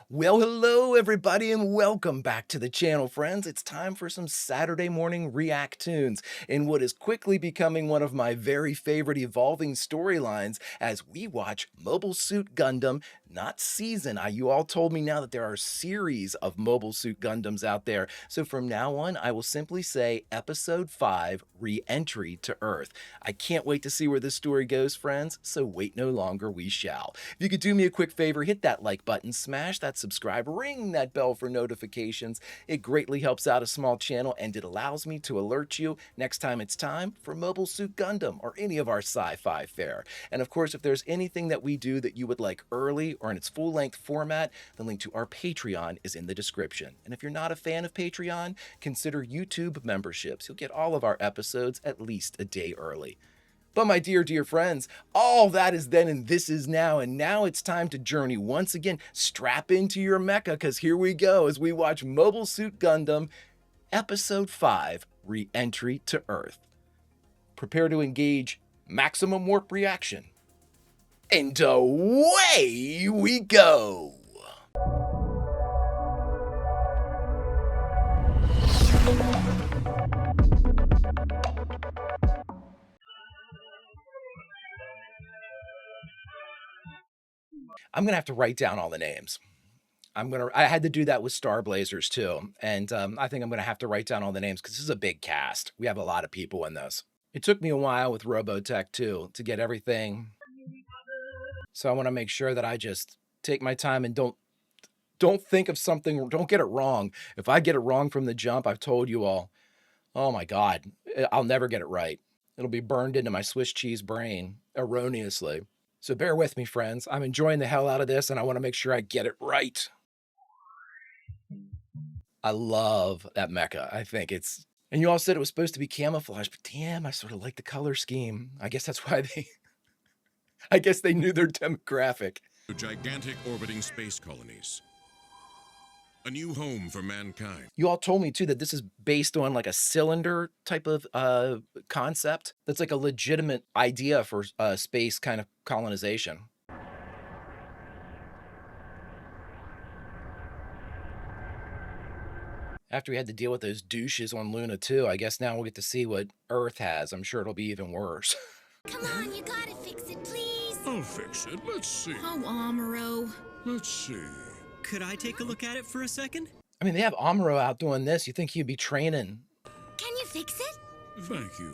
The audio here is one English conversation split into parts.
Well, hello everybody and welcome back to the channel, friends. It's time for some Saturday morning React-Toons in what is quickly becoming one of my very favorite evolving storylines as we watch Mobile Suit Gundam, not season. You all told me now that there are series of Mobile Suit Gundams out there, so from now on I will simply say Episode 5, Reentry to Earth. I can't wait to see where this story goes, friends, so wait no longer, we shall. If you could do me a quick favor, hit that like button, smash that subscribe, ring that bell for notifications. It greatly helps out a small channel and it allows me to alert you next time it's time for Mobile Suit Gundam or any of our sci-fi fare. And of course, if there's anything that we do that you would like early or in its full-length format, the link to our Patreon is in the description. And if you're not a fan of Patreon, consider YouTube memberships. You'll get all of our episodes at least a day early. But my dear friends, all that is then and this is now, and now it's time to journey once again. Strap into your mecha, because here we go as we watch Mobile Suit Gundam, Episode 5, Re-Entry to Earth. Prepare to engage maximum warp reaction. And away we go! I'm gonna have to write down all the names. I had to do that with Star Blazers too, and I think I'm gonna have to write down all the names because this is a big cast. We have a lot of people in this. It took me a while with Robotech too to get everything, so I want to make sure that I just take my time and don't think of something, don't get it wrong. If I get it wrong from the jump, I've told you all, oh my God, I'll never get it right. It'll be burned into my Swiss cheese brain erroneously. So bear with me, friends. I'm enjoying the hell out of this, and I want to make sure I get it right. I love that mecha. I think it's... And you all said it was supposed to be camouflage, but damn, I sort of like the color scheme. I guess that's why they... I guess they knew their demographic. Gigantic orbiting space colonies. A new home for mankind. You all told me, too, that this is based on like a cylinder type of concept. That's like a legitimate idea for space kind of colonization. After we had to deal with those douches on Luna, too, I guess now we'll get to see what Earth has. I'm sure it'll be even worse. Come on, you gotta fix it, please. I'll fix it. Let's see. Oh, Amuro. Let's see. Could I take a look at it for a second? I mean, they have Amuro out doing this. You think he'd be training? Can you fix it? Thank you.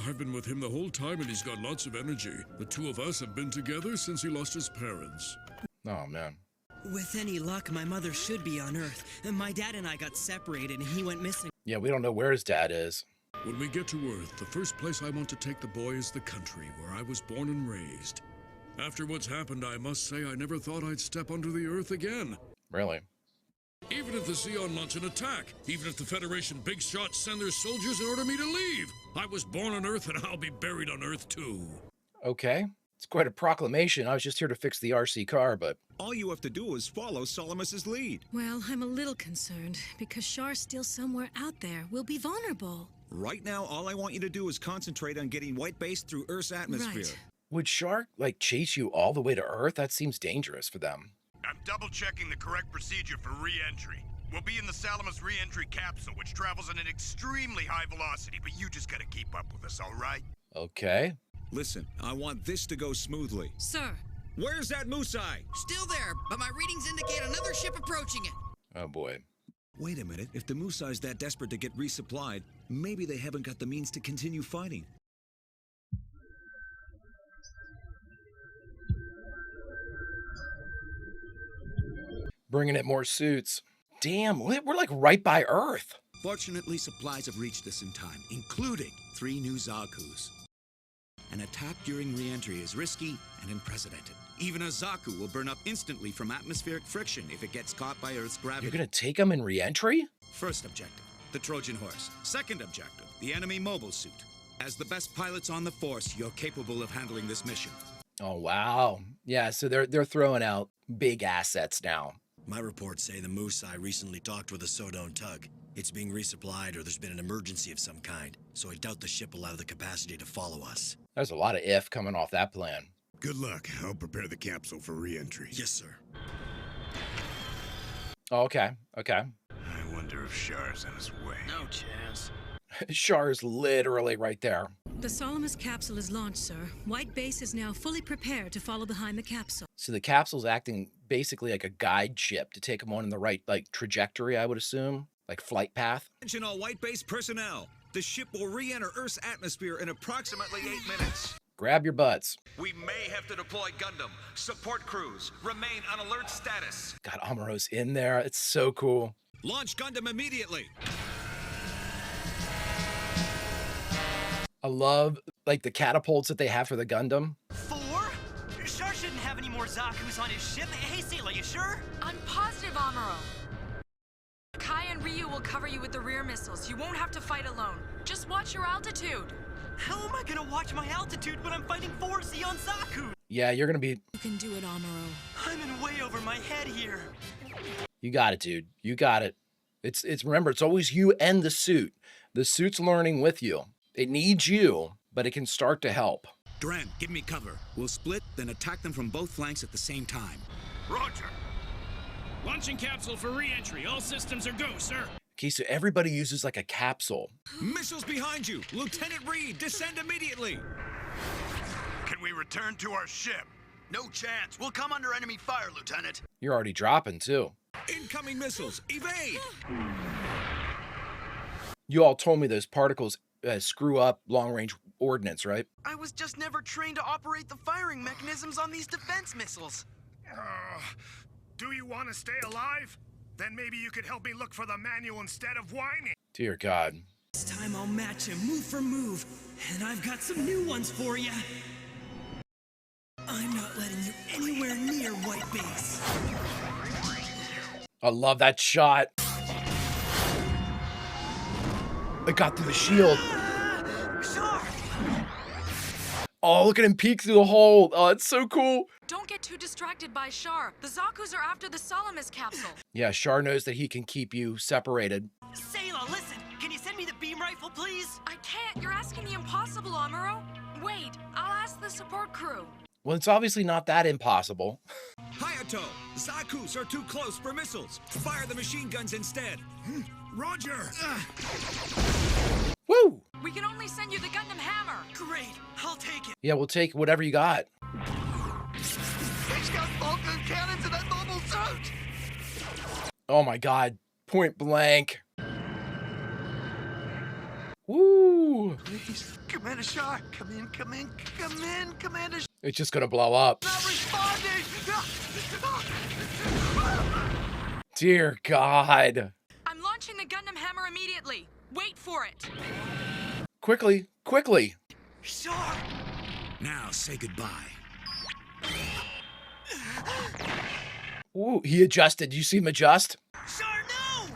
I've been with him the whole time and he's got lots of energy. The two of us have been together since he lost his parents. Oh, man. With any luck, my mother should be on Earth. And my dad and I got separated and he went missing. Yeah, we don't know where his dad is. When we get to Earth, the first place I want to take the boy is the country where I was born and raised. After what's happened, I must say I never thought I'd step onto the Earth again. Really? Even if the Zeon launch an attack, even if the Federation big shots send their soldiers in order me to leave, I was born on Earth and I'll be buried on Earth too. Okay. It's quite a proclamation. I was just here to fix the RC car, but... All you have to do is follow Solomus's lead. Well, I'm a little concerned, because Char's still somewhere out there. We'll be vulnerable. Right now, all I want you to do is concentrate on getting white base through Earth's atmosphere. Right. Would Shark, like, chase you all the way to Earth? That seems dangerous for them. I'm double-checking the correct procedure for re-entry. We'll be in the Salamis re-entry capsule, which travels at an extremely high velocity, but you just gotta keep up with us, all right? Okay. Listen, I want this to go smoothly. Sir. Where's that Musai? Still there, but my readings indicate another ship approaching it. Oh, boy. Wait a minute, if the Musai's that desperate to get resupplied, maybe they haven't got the means to continue fighting. Bringing it more suits. Damn, we're like right by Earth. Fortunately, supplies have reached us in time, including 3 new Zakus. An attack during re-entry is risky and unprecedented. Even a Zaku will burn up instantly from atmospheric friction if it gets caught by Earth's gravity. You're gonna take them in re-entry? First objective, the Trojan horse. Second objective, the enemy mobile suit. As the best pilots on the force, you're capable of handling this mission. Oh, wow. Yeah, so they're throwing out big assets now. My reports say the Musai recently docked with a Sodon tug. It's being resupplied or there's been an emergency of some kind, so I doubt the ship will have the capacity to follow us. There's a lot of if coming off that plan. Good luck. I'll prepare the capsule for re-entry. Yes, sir. Oh, okay, okay. I wonder if Char's on his way. No chance. Char's literally right there. The Salamis capsule is launched, sir. White Base is now fully prepared to follow behind the capsule. So the capsule's acting basically like a guide ship to take them on in the right, like, trajectory, I would assume, like flight path. Attention all White Base personnel. The ship will re-enter Earth's atmosphere in approximately 8 minutes. Grab your butts. We may have to deploy Gundam. Support crews. Remain on alert status. God, Amuro's in there. It's so cool. Launch Gundam immediately. I love, like, the catapults that they have for the Gundam. 4? Char shouldn't have any more Zaku's on his ship. Hey, Sayla, you sure? I'm positive, Amuro. Kai and Ryu will cover you with the rear missiles. You won't have to fight alone. Just watch your altitude. How am I gonna watch my altitude when I'm fighting 4 Zeon Zaku? Yeah, you're gonna be... You can do it, Amuro. I'm in way over my head here. You got it, dude. You got it. It's remember, it's always you and the suit. The suit's learning with you. It needs you, but it can start to help. Dren, give me cover. We'll split, then attack them from both flanks at the same time. Roger. Launching capsule for re-entry. All systems are go, sir. Okay, so everybody uses like a capsule. Missiles behind you! Lieutenant Reed, descend immediately! Can we return to our ship? No chance. We'll come under enemy fire, Lieutenant. You're already dropping, too. Incoming missiles! Evade! You all told me those particles screw up long-range ordnance, right? I was just never trained to operate the firing mechanisms on these defense missiles. Do you want to stay alive? Then maybe you could help me look for the manual instead of whining. Dear God. This time I'll match him move for move, and I've got some new ones for you. I'm not letting you anywhere near White Base. I love that shot. It got through the shield. Oh, look at him peek through the hole. Oh, it's so cool. Don't get too distracted by Char. The Zaku's are after the Salamis capsule. Yeah, Char knows that he can keep you separated. Sayla, listen. Can you send me the beam rifle, please? I can't. You're asking the impossible, Amuro. Wait, I'll ask the support crew. Well, it's obviously not that impossible. Hayato! Zaku's are too close for missiles. Fire the machine guns instead. Roger. Woo! We can only send you the Gundam hammer. Great. I'll take it. Yeah, we'll take whatever you got. He's got Vulcan cannons in that mobile suit! Oh my God. Point blank. Woo! Please, Commander Char, come in, Commander Char. It's just gonna blow up. Not responding! Dear God. I'm launching the Gundam hammer immediately. Wait for it. Quickly, quickly. Char! Now say goodbye. Ooh, he adjusted. You see him adjust? Char, no!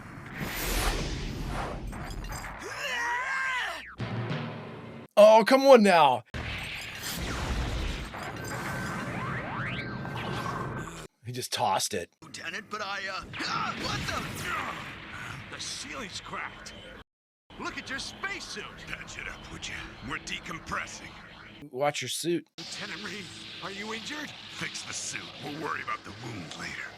Oh, come on now. He just tossed it. Lieutenant, but what the? The ceiling's cracked. Look at your spacesuit. Patch it up, would you? We're decompressing. Watch your suit. Lieutenant Reed, are you injured? Fix the suit. We'll worry about the wound later.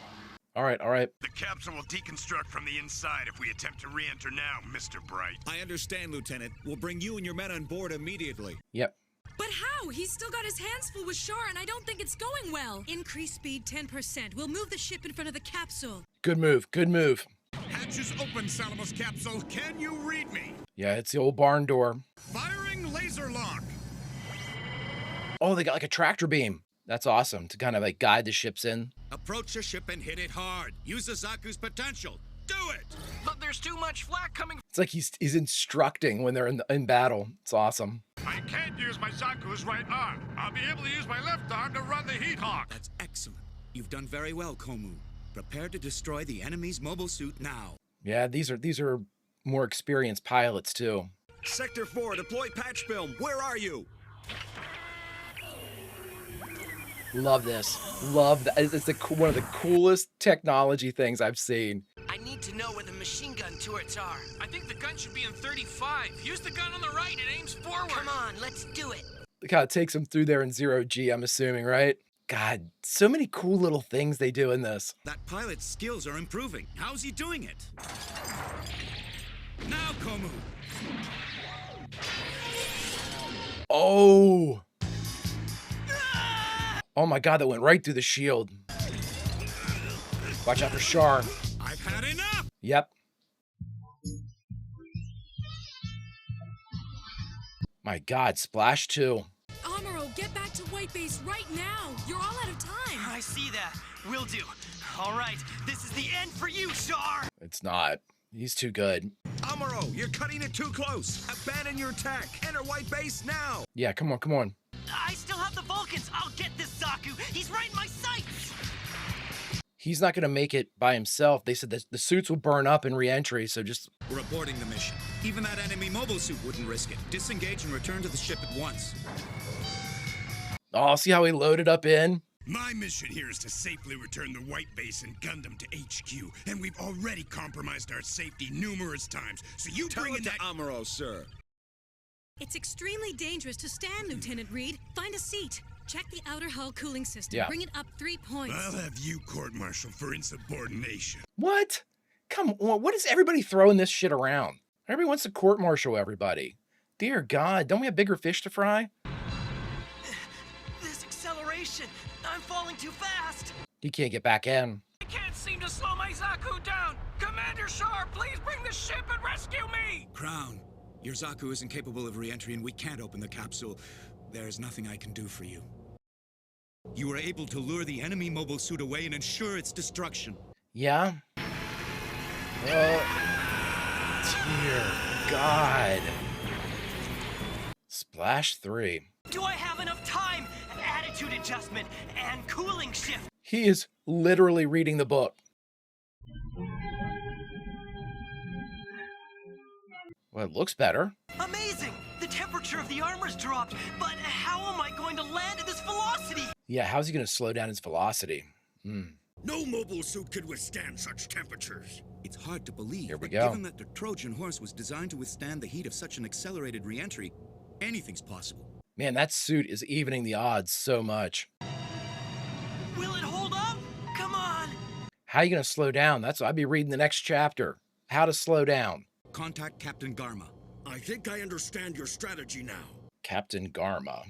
All right, all right. The capsule will deconstruct from the inside if we attempt to re-enter now, Mr. Bright. I understand, Lieutenant. We'll bring you and your men on board immediately. Yep. But how? He's still got his hands full with Char, and I don't think it's going well. Increase speed 10%. We'll move the ship in front of the capsule. Good move, good move. Hatches open, Salamis capsule. Can you read me? Yeah, it's the old barn door. Firing laser lock. Oh, they got like a tractor beam. That's awesome to kind of like guide the ships in. Approach the ship and hit it hard. Use the Zaku's potential. Do it! But there's too much flak coming. It's like he's instructing when they're in battle. It's awesome. I can't use my Zaku's right arm. I'll be able to use my left arm to run the heat hawk. That's excellent. You've done very well, Komu. Prepare to destroy the enemy's mobile suit now. Yeah, these are more experienced pilots too. Sector 4, deploy patch film. Where are you? Love this. Love that. It's one of the coolest technology things I've seen. I need to know where the machine gun turrets are. I think the gun should be in 35. Use the gun on the right. It aims forward. Come on, let's do it. It kind of takes them through there in 0G, I'm assuming, right? God, so many cool little things they do in this. That pilot's skills are improving. How's he doing it? Now, Komu! Oh! Oh my God, that went right through the shield. Watch out for Char. I've had enough! Yep. My God, Splash 2. Amuro, get back to White Base right now. You're all out of time. I see that. Will do. All right, this is the end for you, Char. It's not. He's too good. Amuro, you're cutting it too close. Abandon your attack. Enter White Base now. Yeah, come on, come on. I still have the Vulcans. I'll get this Zaku. He's right in my sights. He's not going to make it by himself. They said that the suits will burn up in re-entry, so just... We're aborting the mission. Even that enemy mobile suit wouldn't risk it. Disengage and return to the ship at once. Oh, see how he loaded up in? My mission here is to safely return the White Base and Gundam to HQ, and we've already compromised our safety numerous times, so you bring in that... Amuro, sir. It's extremely dangerous to stand, Lieutenant Reed. Find a seat. Check the outer hull cooling system. Yeah. Bring it up 3 points. I'll have you court-martialed for insubordination. What? Come on, what is everybody throwing this shit around? Everybody wants to court-martial everybody. Dear God, don't we have bigger fish to fry? This acceleration. I'm falling too fast. You can't get back in. I can't seem to slow my Zaku down. Commander Char, please bring the ship and rescue me. Crown, your Zaku isn't capable of re-entry and we can't open the capsule. There is nothing I can do for you. You were able to lure the enemy mobile suit away and ensure its destruction. Yeah? Dear God. Splash 3. Do I have enough time? Attitude adjustment and cooling shift. He is literally reading the book. Well, it looks better. Amazing! The temperature of the armor's dropped, but how am I going to land at this velocity? Yeah, how's he going to slow down his velocity? No mobile suit could withstand such temperatures. It's hard to believe, Here we but go. given that the Trojan horse was designed to withstand the heat of such an accelerated re-entry, anything's possible. Man, that suit is evening the odds so much. Will it hold up? Come on! How are you going to slow down? That's what I'd be reading the next chapter. How to slow down. Contact Captain Garma. I think I understand your strategy now. Captain Garma.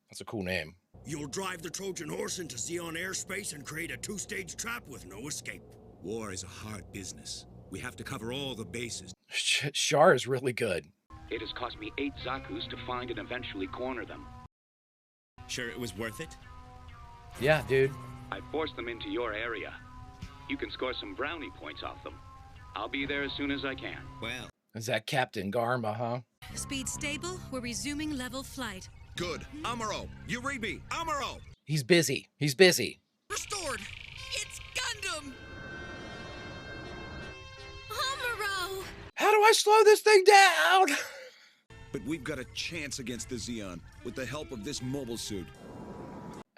That's a cool name. You'll drive the Trojan horse into Zeon airspace and create a two-stage trap with no escape. War is a hard business. We have to cover all the bases. Char is really good. It has cost me 8 Zakus to find and eventually corner them. Sure it was worth it? Yeah, dude. I forced them into your area. You can score some brownie points off them. I'll be there as soon as I can. Well. Is that Captain Garma, huh? Speed stable. We're resuming level flight. Good. Amuro, you read me. Amuro! He's busy. He's busy. Restored! It's Gundam! Amuro! How do I slow this thing down? But we've got a chance against the Zeon with the help of this mobile suit.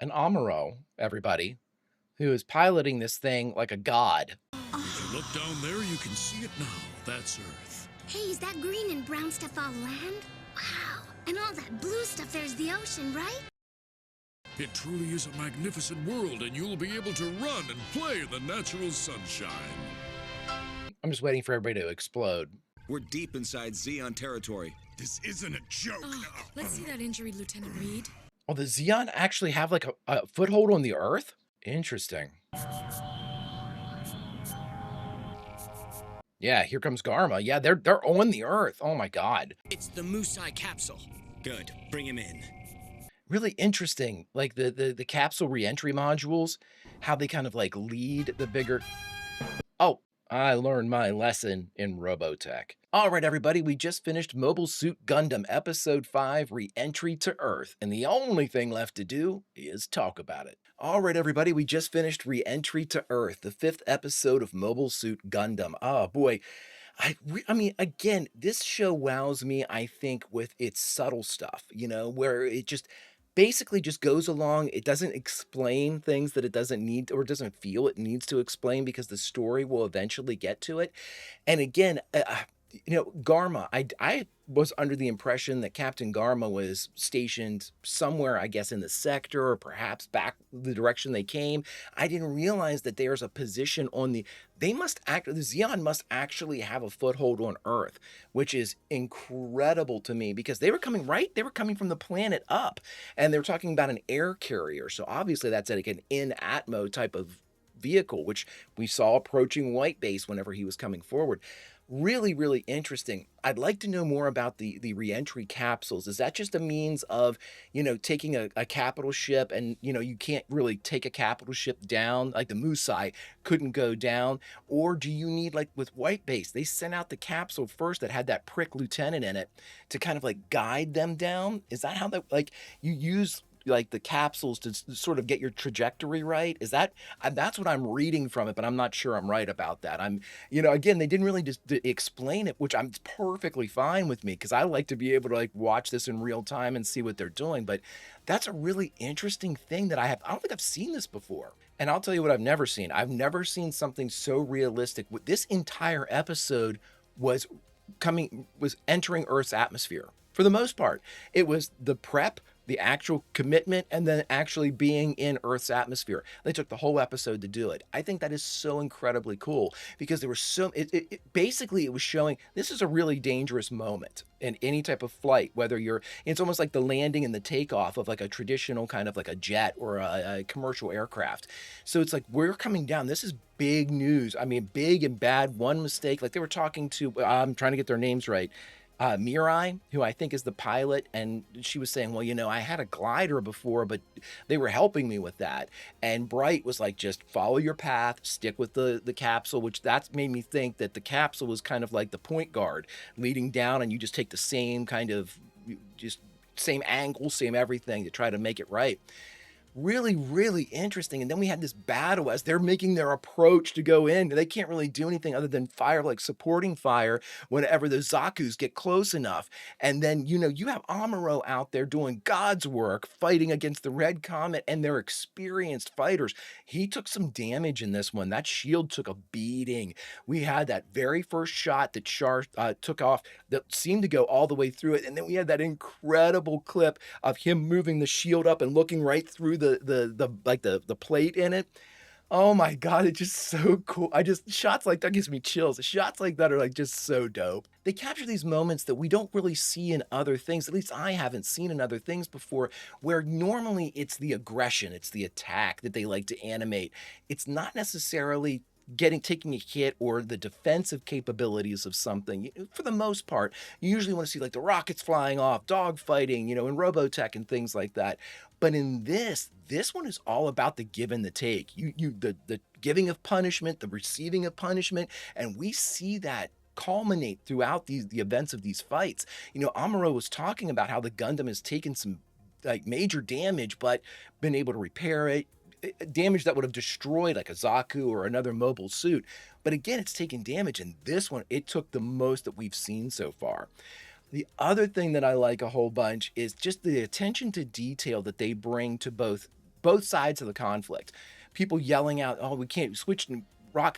An Amuro, everybody, who is piloting this thing like a god. If you look down there, you can see it now. That's Earth. Hey, is that green and brown stuff all land? Wow. And all that blue stuff, there's the ocean, right? It truly is a magnificent world, and you'll be able to run and play in the natural sunshine. I'm just waiting for everybody to explode. We're deep inside Zeon territory. This isn't a joke. Oh, let's see that injury, Lieutenant Reed. Oh, the Zeon actually have like a foothold on the Earth? Interesting. Yeah, here comes Garma. Yeah, they're on the Earth. Oh my God. It's the Musai capsule. Good. Bring him in. Really interesting. Like the capsule reentry modules, how they kind of like lead the bigger... Oh, I learned my lesson in Robotech. All right, everybody, we just finished Mobile Suit Gundam Episode 5, Reentry to Earth, and the only thing left to do is talk about it. All right, everybody, we just finished Reentry to Earth, the 5th episode of Mobile Suit Gundam. Oh, boy. I mean, again, this show wows me, I think, with its subtle stuff, you know, where it just basically just goes along. It doesn't explain things that it doesn't need or doesn't feel it needs to explain because the story will eventually get to it. And again, you know, Garma, I was under the impression that Captain Garma was stationed somewhere, I guess, in the sector or perhaps back the direction they came. I didn't realize that there's a position on they must act, the Xeon must actually have a foothold on Earth, which is incredible to me because they were coming, right? They were coming from the planet up and they were talking about an air carrier. So obviously that's like an in-atmo type of vehicle, which we saw approaching White Base whenever he was coming forward. Really, really interesting. I'd like to know more about the reentry capsules. Is that just a means of, taking a capital ship and, you can't really take a capital ship down, like the Musai couldn't go down? Or do you need, like with White Base, they sent out the capsule first that had that prick lieutenant in it to kind of like guide them down? Is that how that, like, you use like the capsules to sort of get your trajectory right? Is that that's what I'm reading from it, but I'm not sure I'm right about that. Again, they didn't really just explain it, which I'm perfectly fine with me because I like to be able to like watch this in real time and see what they're doing. But that's a really interesting thing that I don't think I've seen this before. And I'll tell you what I've never seen. I've never seen something so realistic. This entire episode was entering Earth's atmosphere. For the most part, it was the prep, the actual commitment, and then actually being in Earth's atmosphere. They took the whole episode to do it. I think that is so incredibly cool because there was basically it was showing this is a really dangerous moment in any type of flight, whether it's almost like the landing and the takeoff of like a traditional kind of like a jet or a commercial aircraft. So it's like, we're coming down. This is big news. I mean, big and bad. One mistake, like they were talking to, I'm trying to get their names right, Mirai, who I think is the pilot, and she was saying, well, I had a glider before, but they were helping me with that. And Bright was like, just follow your path, stick with the capsule, which that's made me think that the capsule was kind of like the point guard leading down, and you just take the same kind of, just same angle, same everything to try to make it right. Really, really interesting. And then we had this battle as they're making their approach to go in. They can't really do anything other than fire, like supporting fire whenever the Zaku's get close enough. And then, you have Amuro out there doing God's work, fighting against the Red Comet, and they're experienced fighters. He took some damage in this one. That shield took a beating. We had that very first shot that Char took off that seemed to go all the way through it. And then we had that incredible clip of him moving the shield up and looking right through the plate in it. Oh my God, it's just so cool. Shots like that gives me chills. Shots like that are like just so dope. They capture these moments that we don't really see in other things. At least I haven't seen in other things before, where normally it's the aggression, it's the attack that they like to animate. It's not necessarily taking a hit or the defensive capabilities of something. For the most part, you usually want to see like the rockets flying off, dog fighting, in Robotech and things like that. But in this one is all about the give and the take. The giving of punishment, the receiving of punishment, and we see that culminate throughout the events of these fights. Amuro was talking about how the Gundam has taken some like major damage, but been able to repair it. Damage that would have destroyed like a Zaku or another mobile suit. But again, it's taken damage, and this one, it took the most that we've seen so far. The other thing that I like a whole bunch is just the attention to detail that they bring to both sides of the conflict. People yelling out, oh, we can't switch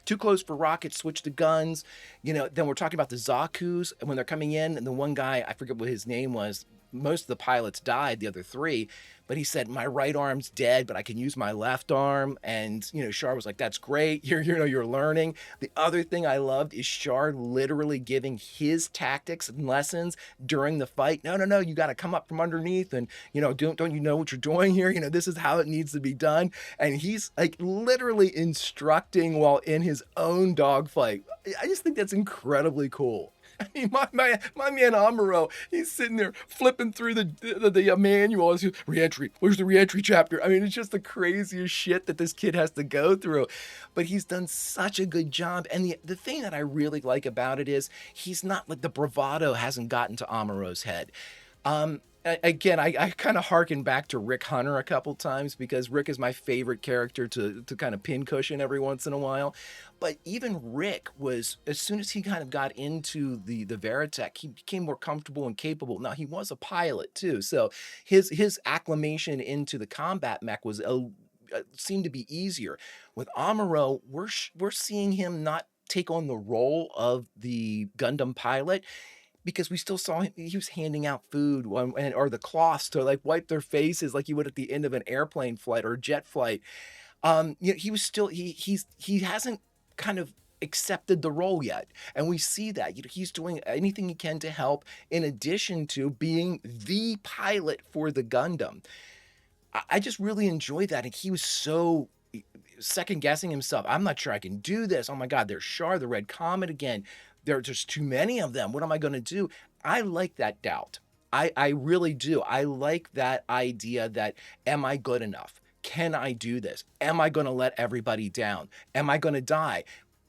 too close for rockets, switch to guns. Then we're talking about the Zaku's when they're coming in, and the one guy, I forget what his name was, most of the pilots died, the other three, but he said, my right arm's dead, but I can use my left arm. And, Char was like, that's great. You're learning. The other thing I loved is Char literally giving his tactics and lessons during the fight. No, you got to come up from underneath and, don't you know what you're doing here? This is how it needs to be done. And he's like literally instructing while in his own dogfight. I just think that's incredibly cool. I mean, my man Amuro, he's sitting there flipping through the manual. He's reentry. Where's the reentry chapter? I mean, it's just the craziest shit that this kid has to go through. But he's done such a good job. And the thing that I really like about it is he's not like the bravado hasn't gotten to Amuro's head. Again, I kind of harken back to Rick Hunter a couple times because Rick is my favorite character to kind of pincushion every once in a while. But even Rick was, as soon as he kind of got into the Veritech, he became more comfortable and capable. Now, he was a pilot too, so his acclimation into the combat mech was seemed to be easier. With Amuro, we're seeing him not take on the role of the Gundam pilot, because we still saw him, he was handing out food or the cloths to like wipe their faces like you would at the end of an airplane flight or a jet flight. You know, he was still he hasn't kind of accepted the role yet, and we see that. You know, he's doing anything he can to help, in addition to being the pilot for the Gundam. I just really enjoy that, and he was so second guessing himself. I'm not sure I can do this. Oh my God, there's Char, the Red Comet again. There's just too many of them. What am I going to do? I like that doubt. I really do. I like that idea that, am I good enough? Can I do this? Am I going to let everybody down? Am I going to die?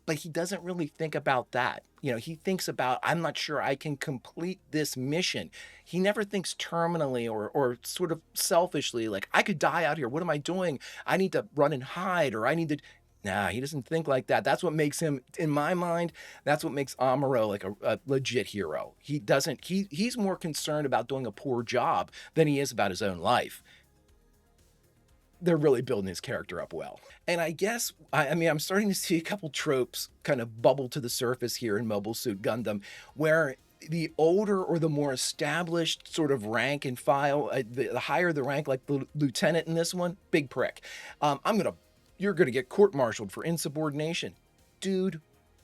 But he doesn't really think about that. You know, he thinks about, I'm not sure I can complete this mission. He never thinks terminally or sort of selfishly, like, I could die out here. What am I doing? I need to run and hide, or I need to. Nah, he doesn't think like that. That's what makes him, in my mind, that's what makes Amuro like a legit hero. He doesn't, he's more concerned about doing a poor job than he is about his own life. They're really building his character up well. And I guess, I mean, I'm starting to see a couple tropes kind of bubble to the surface here in Mobile Suit Gundam, where the older or the more established sort of rank and file, the higher the rank, like the lieutenant in this one, big prick. You're gonna get court-martialed for insubordination. Dude,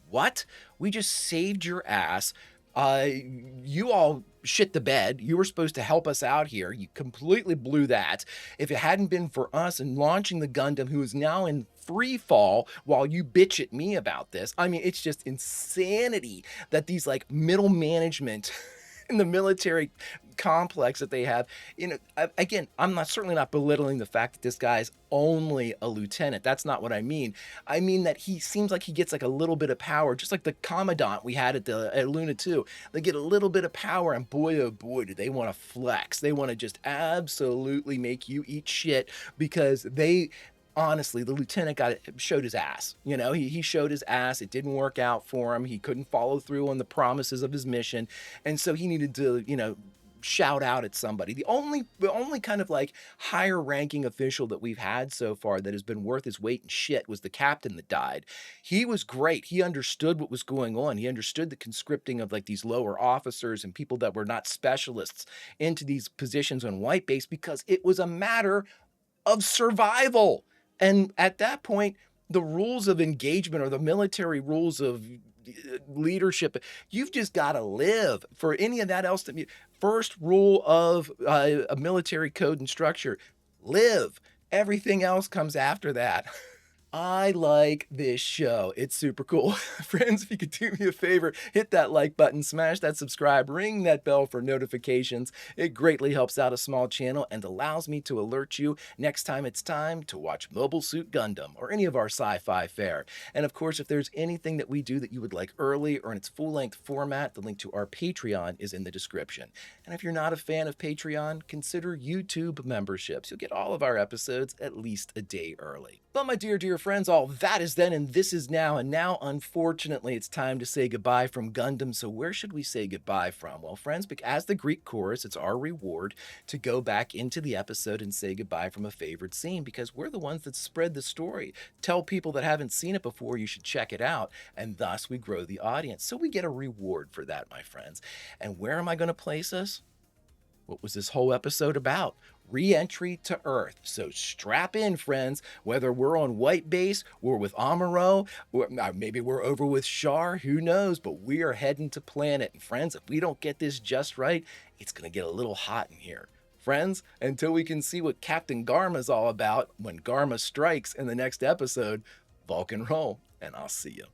what? We just saved your ass. You all shit the bed. You were supposed to help us out here. You completely blew that. If it hadn't been for us and launching the Gundam, who is now in free fall while you bitch at me about this, I mean, it's just insanity that these like middle management in the military complex that they have, you know, again, certainly not belittling the fact that this guy's only a lieutenant. That's not what I mean. I mean that he seems like he gets like a little bit of power, just like the commandant we had at Luna 2. They get a little bit of power, and boy, oh boy, do they want to flex. They want to just absolutely make you eat shit, because honestly, the lieutenant showed his ass. You know, he showed his ass. It didn't work out for him. He couldn't follow through on the promises of his mission. And so he needed to, you know, shout out at somebody. The only kind of like higher ranking official that we've had so far that has been worth his weight in shit was the captain that died. He was great. He understood what was going on. He understood the conscripting of like these lower officers and people that were not specialists into these positions on White Base, because it was a matter of survival. And at that point, the rules of engagement, or the military rules of leadership, you've just got to live. For any of that else to be, first rule of a military code and structure: live. Everything else comes after that. I like this show. It's super cool. Friends, if you could do me a favor, hit that like button, smash that subscribe, ring that bell for notifications. It greatly helps out a small channel and allows me to alert you next time it's time to watch Mobile Suit Gundam or any of our sci-fi fare. And of course, if there's anything that we do that you would like early or in its full-length format, the link to our Patreon is in the description. And if you're not a fan of Patreon, consider YouTube memberships. You'll get all of our episodes at least a day early. But my dear friends, all that is then and this is now. And now, unfortunately, it's time to say goodbye from Gundam. So where should we say goodbye from? Well, friends, as the Greek chorus, it's our reward to go back into the episode and say goodbye from a favorite scene, because we're the ones that spread the story. Tell people that haven't seen it before you should check it out, and thus we grow the audience. So we get a reward for that, my friends. And where am I going to place us? What was this whole episode about? Re-entry to Earth. So strap in, friends. Whether we're on White Base, we're with Amuro, or maybe we're over with Char, who knows? But we are heading to planet. And friends, if we don't get this just right, it's going to get a little hot in here. Friends, until we can see what Captain Garma's all about when Garma strikes in the next episode, Vulcan roll, and I'll see you.